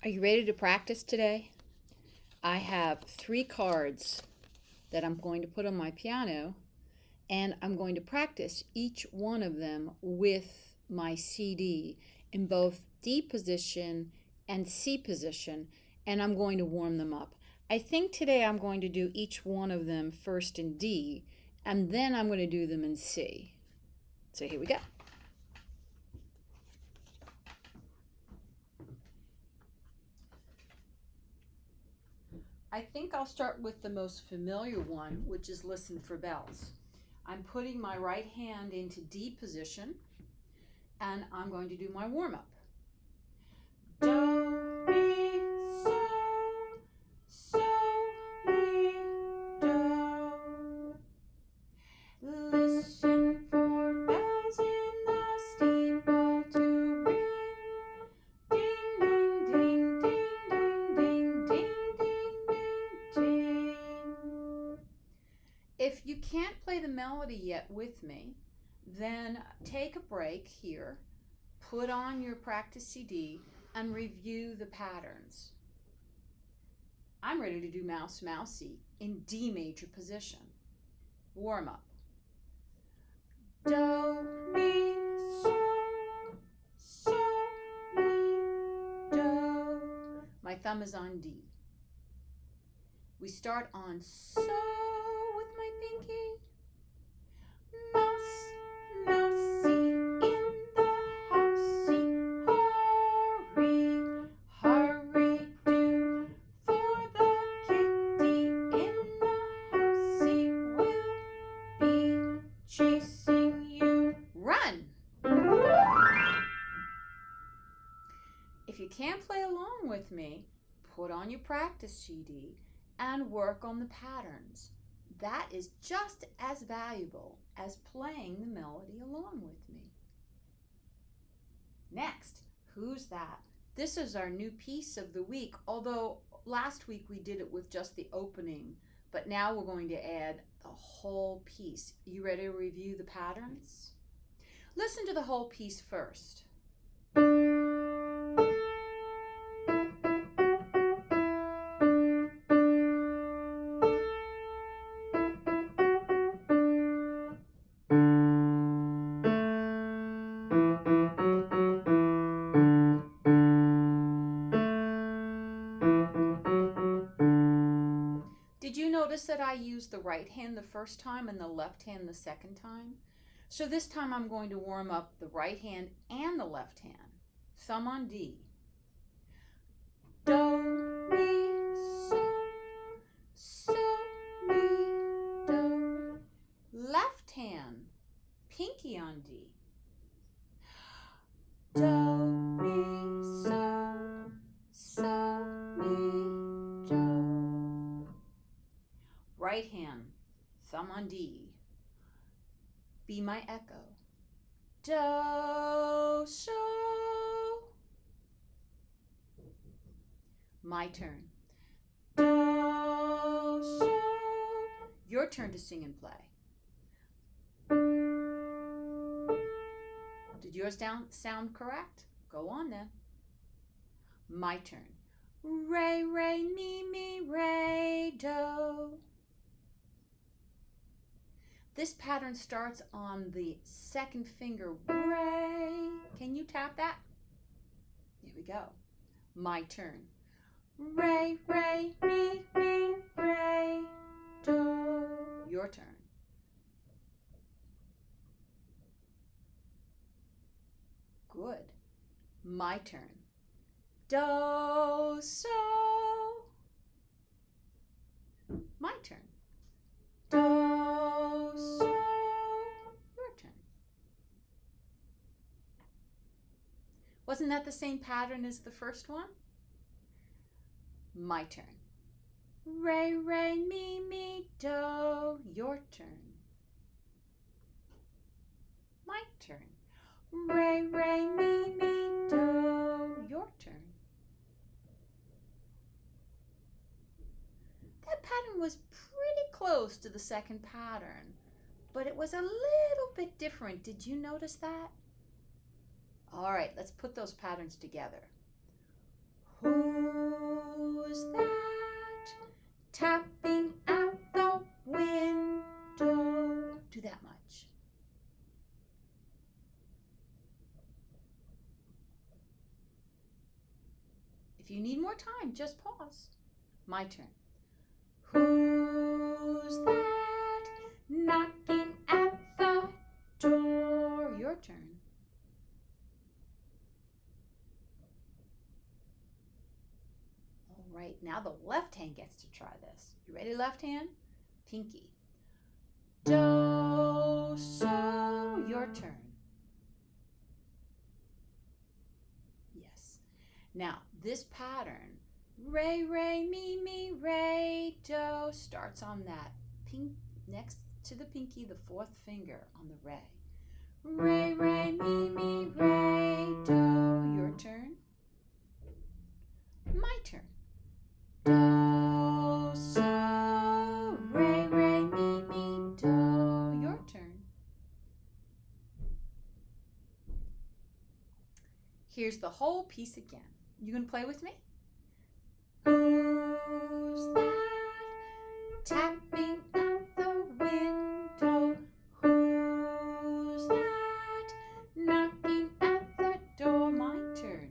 Are you ready to practice today? I have 3 cards that I'm going to put on my piano, and I'm going to practice each one of them with my CD in both D position and C position, and I'm going to warm them up. I think today I'm going to do each one of them first in D, and then I'm going to do them in C. So here we go. I think I'll start with the most familiar one, which is Listen for Bells. I'm putting my right hand into D position, and I'm going to do my warm-up. Do, mi, so, mi, do. Listen for bells in the steeple to ring. Ding, ding, ding, ding, ding, ding, ding, ding, ding. If you can't play the melody yet with me, then take a break here, put on your practice CD, and review the patterns. I'm ready to do Mouse Mousey in D major position. Warm up. Do, mi, so, mi, do. My thumb is on D. We start on so with my pinky. Mouse, mousey in the housey. Hurry, hurry, do. For the kitty in the housey will be chasing you. Run! If you can't play along with me, put on your practice CD and work on the patterns. That is just as valuable as playing the melody along with me. Next, Who's That? This is our new piece of the week, although last week we did it with just the opening, but now we're going to add the whole piece. You ready to review the patterns? Listen to the whole piece first. Did you notice that I used the right hand the first time and the left hand the second time? So this time I'm going to warm up the right hand and the left hand. Thumb on D. Do, mi, so, mi, do. Left hand, pinky on D. Do, mi, so, mi, do. Right hand, thumb on D. Be my echo. Do, so. My turn. Do, so. Your turn to sing and play. Did yours sound correct? Go on then. My turn. Re, re, mi, re, do. This pattern starts on the second finger, re. Can you tap that? Here we go. My turn. Re, re, mi, re, do. Your turn. Good. My turn. Do, so. My turn. Do, so. Your turn. Wasn't that the same pattern as the first one? My turn. Re, re, mi, do. Your turn. My turn. Re, re, mi, do. Your turn. That pattern was pretty close to the second pattern, but it was a little bit different. Did you notice that? All right, let's put those patterns together. Who Who's that tapping at the window? Do that much. If you need more time, just pause. My turn. Who's that knocking at the door? Your turn. All right, now the left hand gets to try this. You ready, left hand? Pinky. Do, so, your turn. Yes. Now, this pattern, re, re, mi, mi, re, do, starts on that pink, next to the pinky, the fourth finger on the re. Re, re, mi, mi, re, do. Your turn. My turn. Do, so, re, re, mi, mi, do. Your turn. Here's the whole piece again. You gonna play with me? Who's that tapping at the window? Who's that knocking at the door? My turn.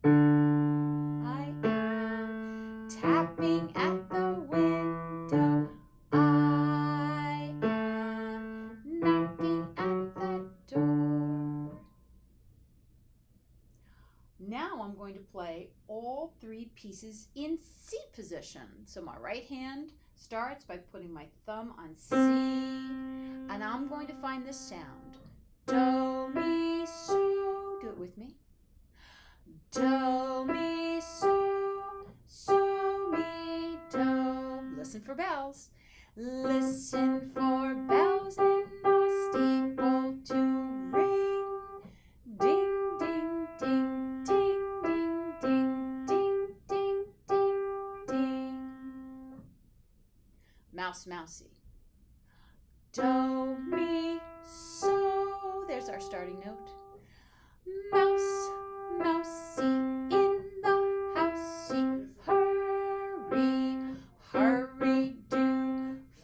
I am tapping at the window. I am knocking at the door. Now I'm going to play all three pieces in C position. So my right hand starts by putting my thumb on C, and I'm going to find this sound. Do, mi, so. Do it with me. Do, mi, so, so, mi, do. Listen for bells. Listen for bells in the steeple to ring. Ding, ding, ding, ding, ding, ding, ding, ding, ding, ding. Mouse, mousey. Do, mi, so. There's our starting note. Mouse, mousey in the housey. Hurry, hurry, do.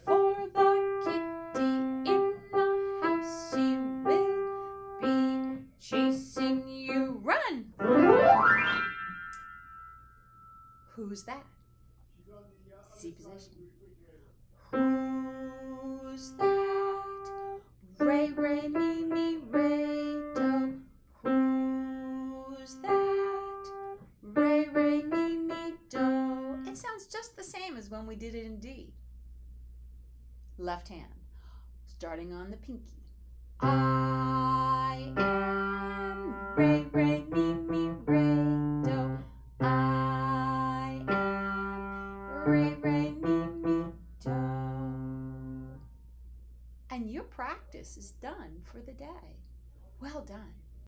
For the kitty in the housey will be chasing you. Run! Who's that? C position. Who's that? Re, re, mi, mi, re, do. Who's that? Re, re, mi, mi, do. It sounds just the same as when we did it in D. Left hand, starting on the pinky. I am re, re, mi, mi, re, do. I am re, re, mi, mi, do. And your practice is done for the day. Well done.